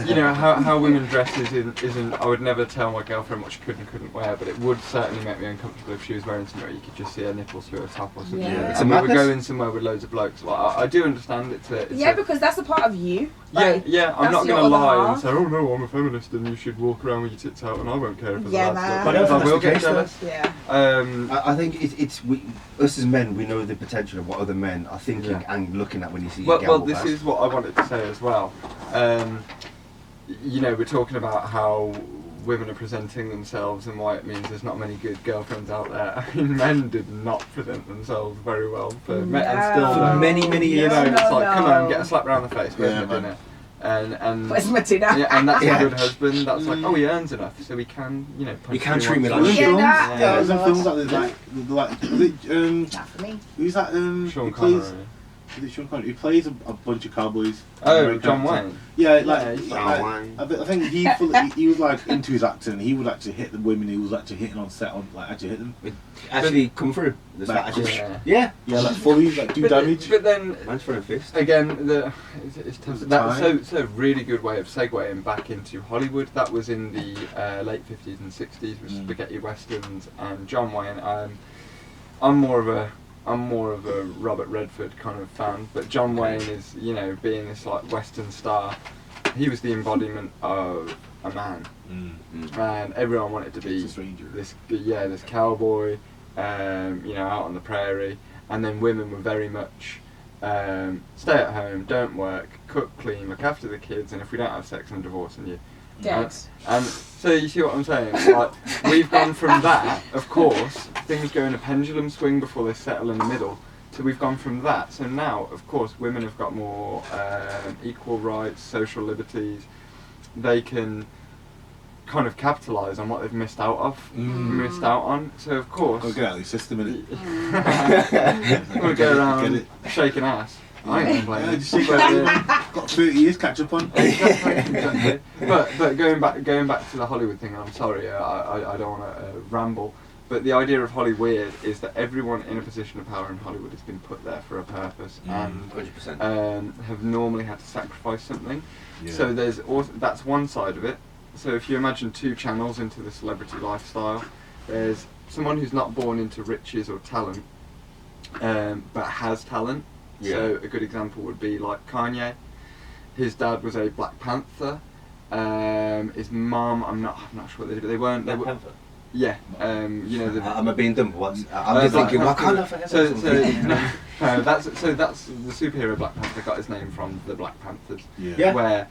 you know how women dress isn't. I would never tell my girlfriend what she could and couldn't wear, but it would certainly make me uncomfortable if she was wearing something where you could just see her nipples through her top or something. Yeah. It's And a we were madness. going somewhere with loads of blokes. Like, I do understand it's Yeah, a, because that's a part of you. yeah, Like, yeah. I'm that's not your going to other lie and half. say, oh no, I'm a feminist and you should walk around with your tits out and I won't care if it's Yeah, that nah. stuff. But I don't But I think will that's the get case, though. jealous. Yeah. I think it's us as men, we know the potential of what other men are thinking Yeah. and looking at when you see Well, a gal walk this past. is what I wanted to say as well. You know, we're talking about how women are presenting themselves and why it means there's not many good girlfriends out there. I mean, men did not present themselves very well for men, and still No. don't. many You years. know, No, it's like, come on, no. get a slap round the face, where's Yeah, my man. dinner? And Where's my dinner? yeah, and that's Yeah. a good husband. That's like, oh, he earns enough, so he can, you know, punch You can me treat me once like in a shit. while. Yeah, yeah, there's no, some films like there's like was it Not for me. who's that Sean he plays Connery. is it Sean Connery? He plays a bunch of cowboys. Oh, Very John character. Wayne. Yeah, Yeah, like, he's John like Wayne. I think he was like into his acting. He would actually hit the women he was actually hitting on set on like actually hit them. Actually come through. There's Like, that actually, yeah. yeah. Yeah, like fully like do But, damage. but then Man's throwing a fist. again, it's tough. Was it That's time? so a really good way of segueing back into Hollywood. That was in the late 50s and 60s with spaghetti westerns and John Wayne. I'm more of a Robert Redford kind of fan, but John Wayne is, you know, being this like western star. He was the embodiment of a man, and everyone wanted to be It's a stranger. this cowboy, you know, out on the prairie. And then women were very much stay at home, don't work, cook, clean, look after the kids, and if we don't have sex, I'm divorcing you. Dead. And so you see what I'm saying? Like, we've gone from that, of course, things go in a pendulum swing before they settle in the middle. So we've gone from that. So now, of course, women have got more equal rights, social liberties. They can kind of capitalise on what they've missed out on. So of course, Go get out of your system innit? we'll go around Get it. shaking ass. I ain't Yeah, complaining. just shake got 30 years catch up on. Exactly. But going back to the Hollywood thing, I'm sorry, I don't want to ramble. But the idea of Hollywood is that everyone in a position of power in Hollywood has been put there for a purpose and 100%. have normally had to sacrifice something. Yeah. So there's also, that's one side of it. So if you imagine two channels into the celebrity lifestyle, there's someone who's not born into riches or talent, but has talent. Yeah. So a good example would be like Kanye. His dad was a Black Panther. His mum, I'm not sure what they did, but they weren't. They were, yeah. You know. I'm a being dumb. What's? I'm just Black thinking, why Panther. can't I So forget no, that's the superhero Black Panther got his name from the Black Panthers, Yeah. Yeah. where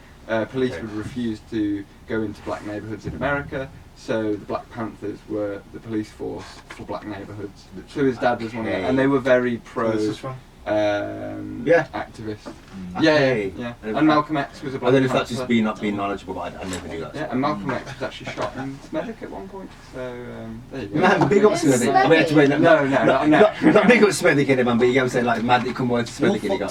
police would refuse to go into black neighbourhoods in America So the Black Panthers were the police force for black neighbourhoods. So his dad was one of them, and they were very pro Where's this from? activist. Okay. Yeah. And And Malcolm X was a I Black don't know if that's Panther. just being not being knowledgeable, but I never knew that. Yeah, and Malcolm X was actually shot in Smethwick at one point. So there you go. Man, big up Smedley. I mean, to wait, No, not big up Smedley, kid, man. But you know what I'm saying, like, mad that he come on to Smedley, kid, he got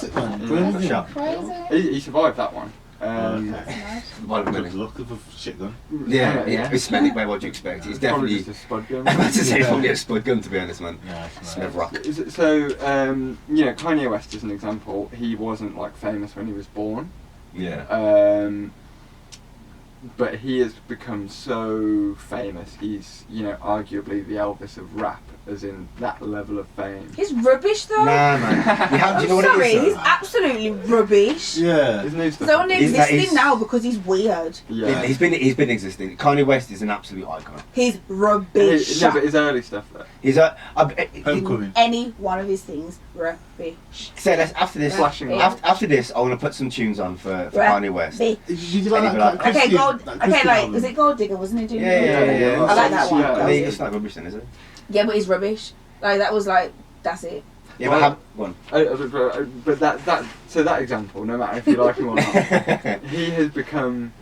shot. He survived that one. One of Good them. luck of a shit gun. Yeah, it's Smedley, mate. What do you expect? He's Probably definitely. just a spud gun. I'm about to say probably a spud gun, to be honest, man. Yeah, Smith rock. So, Kanye West is an example. He wasn't like famous when he was born, Yeah. but he has become so famous. He's, arguably the Elvis of rap, as in that level of fame. He's rubbish though. Nah, man. You have, do you know what Sorry, it is? he's Though? absolutely rubbish. Yeah. His new stuff. He's only He's- existing he's- now because he's weird. Yeah. He's been existing. Kanye West is an absolute icon. He's rubbish. No, but his early stuff though. He's a. Homecoming. Any one of his things, rubbish. So after this, Flashing after this, I want to put some tunes on for Kanye West. Rubbish. Did you like that? Okay, Christian- gold. that Okay, Christian like album? was it Gold Digger? Wasn't he doing? Yeah. I like that one. Yeah. That was It's good. not rubbish then, is it? Yeah, but he's rubbish. Like that was like that's it. Yeah, Well, but have one. But that example, no matter if you like him or not, he has become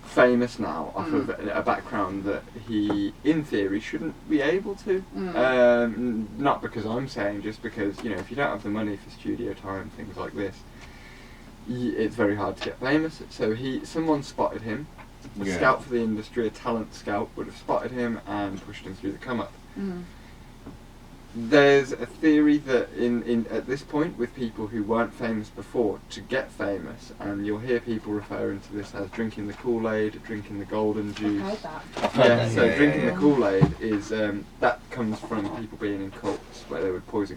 famous now off of a background that he, in theory, shouldn't be able to. Not because I'm saying, just because if you don't have the money for studio time, things like this, it's very hard to get famous. So someone spotted him. A Yeah. scout for the industry, a talent scout, would have spotted him and pushed him through the come up. There's a theory that in at this point, with people who weren't famous before, to get famous, and you'll hear people referring to this as drinking the Kool-Aid, drinking the golden I juice. heard that. Yeah, so Yeah, drinking yeah. the Kool-Aid is that comes from people being in cults where they would poison